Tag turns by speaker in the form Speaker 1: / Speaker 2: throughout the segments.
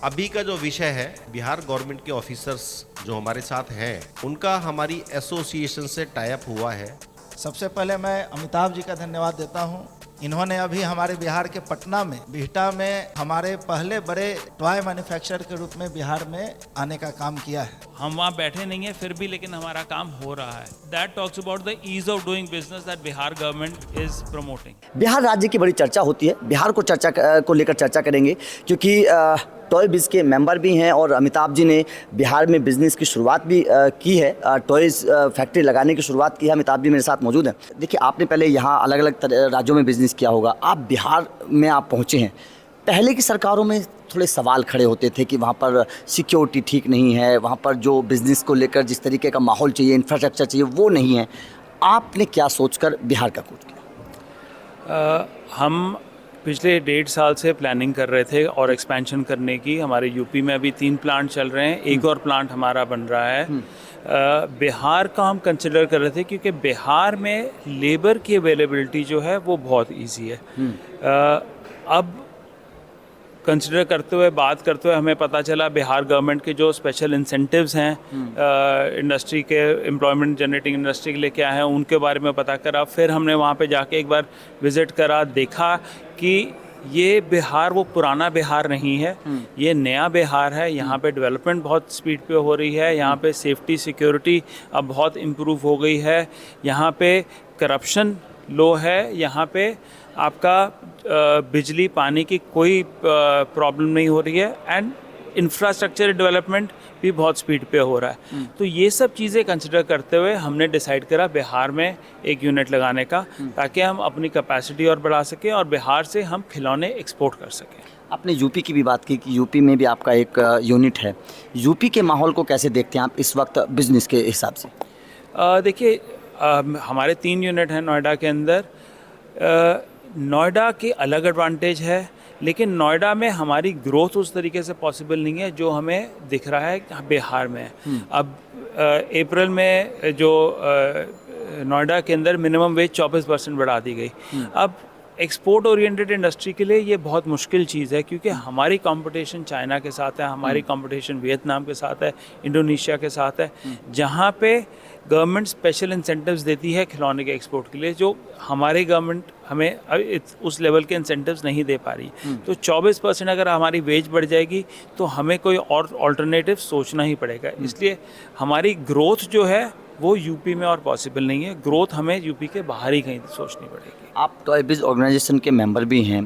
Speaker 1: अभी का जो विषय है, बिहार गवर्नमेंट के ऑफिसर्स जो हमारे साथ हैं, उनका हमारी एसोसिएशन से टाई अप हुआ है।
Speaker 2: सबसे पहले मैं अमिताभ जी का धन्यवाद देता हूं। इन्होंने अभी हमारे बिहार के पटना में, बिहटा में हमारे पहले बड़े टॉय मैन्युफैक्चरर के रूप में बिहार में आने का काम किया है।
Speaker 3: हम वहाँ बैठे नहीं हैं फिर भी, लेकिन हमारा काम हो रहा है। That talks about the ease of doing business that Bihar government is promoting.
Speaker 4: Bihar राज्य की बड़ी चर्चा होती है, बिहार को लेकर चर्चा करेंगे क्योंकि टॉय बिज़ के मेंबर भी हैं और अमिताभ जी ने बिहार में बिज़नेस की शुरुआत भी की है, टॉयज़ फैक्ट्री लगाने की शुरुआत की है। अमिताभ जी मेरे साथ मौजूद हैं। देखिए, आपने पहले यहाँ अलग अलग राज्यों में बिज़नेस किया होगा, आप बिहार में आप पहुँचे हैं। पहले की सरकारों में थोड़े सवाल खड़े होते थे कि वहाँ पर सिक्योरिटी ठीक नहीं है, वहाँ पर जो बिज़नेस को लेकर जिस तरीके का माहौल चाहिए, इंफ्रास्ट्रक्चर चाहिए, वो नहीं है। आपने क्या सोचकर बिहार का कूच किया?
Speaker 3: हम पिछले 1.5 साल से प्लानिंग कर रहे थे और एक्सपेंशन करने की। हमारे यूपी में अभी 3 प्लांट चल रहे हैं, एक और प्लांट हमारा बन रहा है। बिहार का हम कंसिडर कर रहे थे क्योंकि बिहार में लेबर की अवेलेबिलिटी जो है वो बहुत इजी है। अब कंसिडर करते हुए, बात करते हुए हमें पता चला बिहार गवर्नमेंट के जो स्पेशल इंसेंटिव्स हैं इंडस्ट्री के, एम्प्लॉयमेंट जनरेटिंग इंडस्ट्री के लिए क्या है, उनके बारे में पता करा। फिर हमने वहाँ पे जाके एक बार विज़िट करा, देखा कि ये बिहार वो पुराना बिहार नहीं है, ये नया बिहार है। यहाँ पे डेवलपमेंट बहुत स्पीड पे हो रही है, यहाँ पे सेफ्टी सिक्योरिटी अब बहुत इम्प्रूव हो गई है, यहाँ पे करप्शन लो है, यहाँ पे आपका बिजली पानी की कोई प्रॉब्लम नहीं हो रही है एंड इंफ्रास्ट्रक्चर डेवलपमेंट भी बहुत स्पीड पे हो रहा है। तो ये सब चीज़ें कंसिडर करते हुए हमने डिसाइड करा बिहार में एक यूनिट लगाने का, ताकि हम अपनी कैपेसिटी और बढ़ा सकें और बिहार से हम खिलौने एक्सपोर्ट कर सकें।
Speaker 4: आपने यूपी की भी बात की कि यूपी में भी आपका एक यूनिट है। यूपी के माहौल को कैसे देखते हैं आप इस वक्त बिजनेस के हिसाब से?
Speaker 3: देखिए, हमारे 3 यूनिट हैं नोएडा के अंदर। नोएडा की अलग एडवांटेज है, लेकिन नोएडा में हमारी ग्रोथ उस तरीके से पॉसिबल नहीं है जो हमें दिख रहा है बिहार में। अब अप्रैल में जो नोएडा के अंदर मिनिमम वेज 24% बढ़ा दी गई। अब एक्सपोर्ट ओरिएंटेड इंडस्ट्री के लिए ये बहुत मुश्किल चीज़ है क्योंकि हमारी कंपटीशन चाइना के साथ है, हमारी कंपटीशन वियतनाम के साथ है, इंडोनेशिया के साथ है, जहाँ पे गवर्नमेंट स्पेशल इंसेंटिव्स देती है खिलौने के एक्सपोर्ट के लिए, जो हमारी गवर्नमेंट हमें उस लेवल के इंसेंटिव्स नहीं दे पा रही। तो 24% अगर हमारी वेज बढ़ जाएगी तो हमें कोई और ऑल्टरनेटिव सोचना ही पड़ेगा। इसलिए हमारी ग्रोथ जो है वो यूपी में और पॉसिबल नहीं है, ग्रोथ हमें यूपी के बाहर ही कहीं सोचनी पड़ेगी।
Speaker 4: आप टॉय बिज़ ऑर्गेनाइजेशन के मेंबर भी हैं।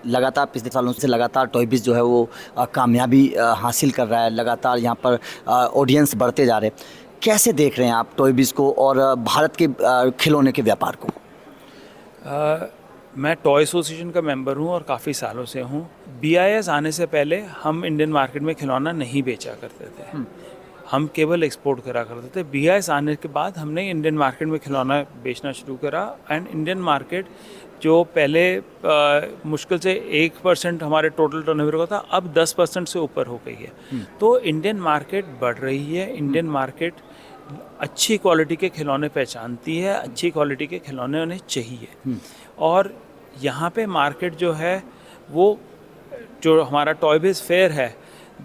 Speaker 4: लगातार पिछले सालों से लगातार टॉय बिज़ जो है वो कामयाबी हासिल कर रहा है, लगातार यहाँ पर ऑडियंस बढ़ते जा रहे हैं। कैसे देख रहे हैं आप टॉय बिज़ को और भारत के खिलौने के व्यापार को?
Speaker 3: मैं टॉय एसोसिएशन का मेंबर हूँ और काफ़ी सालों से हूँ। BIS आने से पहले हम इंडियन मार्केट में खिलौना नहीं बेचा करते थे, हम केवल एक्सपोर्ट करा करते थे। BIS आने के बाद हमने इंडियन मार्केट में खिलौना बेचना शुरू करा एंड इंडियन मार्केट जो पहले मुश्किल से 1% हमारे टोटल टर्नओवर का था, अब 10% से ऊपर हो गई है। तो इंडियन मार्केट बढ़ रही है, इंडियन मार्केट अच्छी क्वालिटी के खिलौने पहचानती है, अच्छी क्वालिटी के खिलौने उन्हें चाहिए। और यहाँ पे मार्केट जो है वो, जो हमारा टॉय बिज़ फेयर है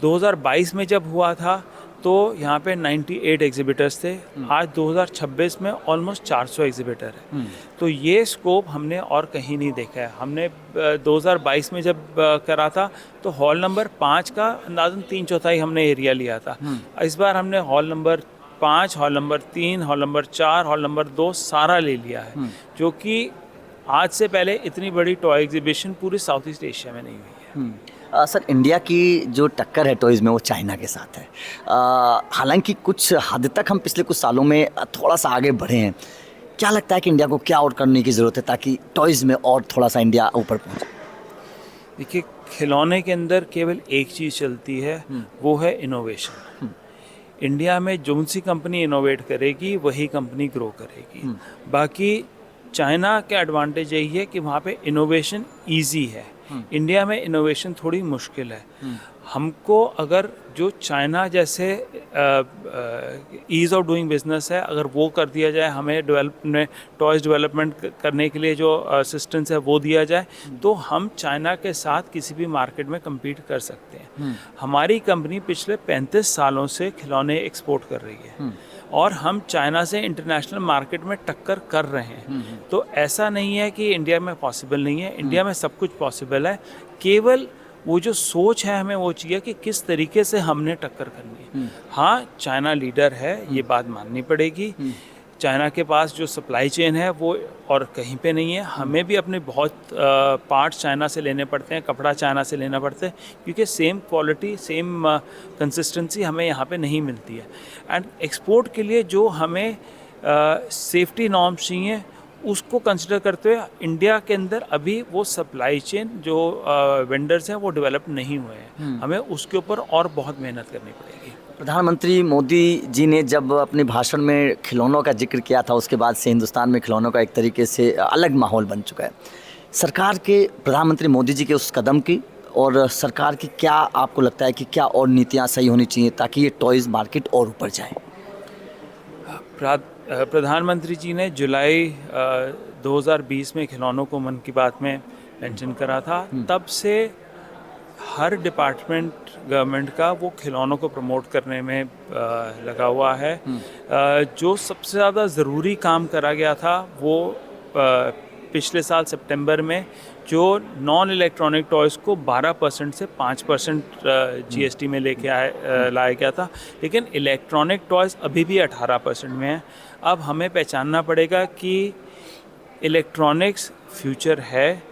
Speaker 3: 2022 में जब हुआ था तो यहाँ पे 98 एग्जिबिटर्स थे, आज 2026 में ऑलमोस्ट 400 एग्जिबिटर है। तो ये स्कोप हमने और कहीं नहीं देखा है। हमने 2022 में जब करा था तो हॉल नंबर 5 का अंदाज़न 3/4 हमने एरिया लिया था। इस बार हमने hall number 5, hall number 3, hall number 4, hall number 2 सारा ले लिया है, जो कि आज से पहले इतनी बड़ी टॉय एग्जीबिशन पूरे साउथ ईस्ट एशिया में नहीं हुई है।
Speaker 4: सर, इंडिया की जो टक्कर है टॉयज़ में वो चाइना के साथ है। हालांकि कुछ हद तक हम पिछले कुछ सालों में थोड़ा सा आगे बढ़े हैं। क्या लगता है कि इंडिया को क्या और करने की ज़रूरत है ताकि टॉयज़ में और थोड़ा सा इंडिया ऊपर पहुंचे?
Speaker 3: देखिए, खिलौने के अंदर केवल एक चीज़ चलती है, वो है इनोवेशन। इंडिया में जो सी कंपनी इनोवेट करेगी वही कंपनी ग्रो करेगी। बाकी चाइना का एडवांटेज यही है कि वहाँ पे इनोवेशन ईजी है। इंडिया में इनोवेशन थोड़ी मुश्किल है। हमको अगर जो चाइना जैसे ईज़ ऑफ डूइंग बिजनेस है, अगर वो कर दिया जाए, हमें टॉयज़ डेवलपमेंट करने के लिए जो असिस्टेंस है वो दिया जाए, तो हम चाइना के साथ किसी भी मार्केट में compete कर सकते हैं। हमारी कंपनी पिछले 35 सालों से खिलौने एक्सपोर्ट कर रही है और हम चाइना से इंटरनेशनल मार्केट में टक्कर कर रहे हैं। तो ऐसा नहीं है कि इंडिया में पॉसिबल नहीं है, इंडिया में सब कुछ पॉसिबल है। केवल वो जो सोच है हमें वो चाहिए कि किस तरीके से हमने टक्कर करनी है। हाँ, चाइना लीडर है, ये बात माननी पड़ेगी। चाइना के पास जो सप्लाई चेन है वो और कहीं पे नहीं है। हमें भी अपने बहुत पार्ट्स चाइना से लेने पड़ते हैं, कपड़ा चाइना से लेना पड़ता है, क्योंकि सेम क्वालिटी, सेम कंसिस्टेंसी हमें यहाँ पे नहीं मिलती है। एंड एक्सपोर्ट के लिए जो हमें सेफ्टी नॉर्म्स चाहिए, उसको कंसिडर करते हुए इंडिया के अंदर अभी वो सप्लाई चेन जो वेंडर्स हैं वो डेवलप नहीं हुए हैं। हमें उसके ऊपर और बहुत मेहनत करनी पड़ेगी।
Speaker 4: प्रधानमंत्री मोदी जी ने जब अपने भाषण में खिलौनों का जिक्र किया था, उसके बाद से हिंदुस्तान में खिलौनों का एक तरीके से अलग माहौल बन चुका है। सरकार के, प्रधानमंत्री मोदी जी के उस कदम की और सरकार की क्या आपको लगता है कि क्या और नीतियाँ सही होनी चाहिए ताकि ये टॉयज़ मार्केट और ऊपर जाए?
Speaker 3: प्रधानमंत्री जी ने जुलाई 2020 में खिलौनों को मन की बात में मेंशन करा था। तब से हर डिपार्टमेंट गवर्नमेंट का वो खिलौनों को प्रमोट करने में लगा हुआ है। जो सबसे ज़्यादा ज़रूरी काम करा गया था वो पिछले साल सितंबर में जो नॉन इलेक्ट्रॉनिक टॉयज़ को 12% से 5% GST में लाया गया था, लेकिन इलेक्ट्रॉनिक टॉयज़ अभी भी 18% में है। अब हमें पहचानना पड़ेगा कि इलेक्ट्रॉनिक्स फ्यूचर है,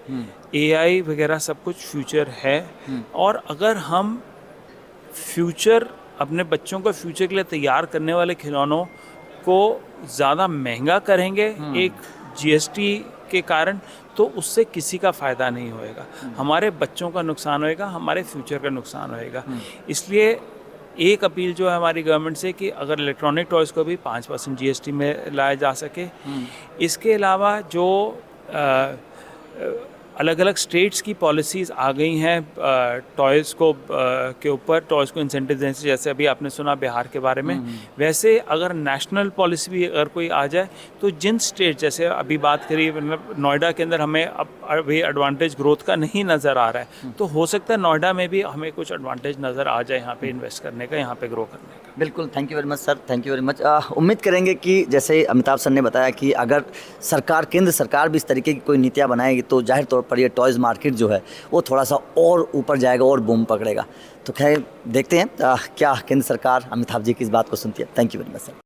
Speaker 3: AI वगैरह सब कुछ फ्यूचर है, और अगर हम फ्यूचर, अपने बच्चों को फ्यूचर के लिए तैयार करने वाले खिलौनों को ज़्यादा महंगा करेंगे एक GST के कारण, तो उससे किसी का फ़ायदा नहीं होएगा। हमारे बच्चों का नुकसान होएगा, हमारे फ्यूचर का नुकसान होएगा। इसलिए एक अपील जो है हमारी गवर्नमेंट से कि अगर इलेक्ट्रॉनिक टॉयज़ को भी 5% GST में लाया जा सके। इसके अलावा जो अलग अलग स्टेट्स की पॉलिसीज़ आ गई हैं टॉयज़ को के ऊपर, टॉयज़ को इंसेंटिव देने से, जैसे अभी आपने सुना बिहार के बारे में, वैसे अगर नेशनल पॉलिसी भी अगर कोई आ जाए तो जिन स्टेट, जैसे अभी बात करी मतलब नोएडा के अंदर हमें अब अभी एडवांटेज ग्रोथ का नहीं नज़र आ रहा है, तो हो सकता है नोएडा में भी हमें कुछ एडवांटेज नज़र आ जाए यहाँ पे इन्वेस्ट करने का, यहाँ पे ग्रो करने का।
Speaker 4: बिल्कुल, thank you very much sir, thank you very much. उम्मीद करेंगे कि जैसे अमिताभ सर ने बताया कि अगर सरकार, केंद्र सरकार भी इस तरीके की कोई नीतियाँ बनाएगी तो जाहिर तौर पर ये टॉयज़ मार्केट जो है वो थोड़ा सा और ऊपर जाएगा और बूम पकड़ेगा। तो खैर देखते हैं क्या केंद्र सरकार अमिताभ जी की इस बात को सुनती है। Thank you very much sir.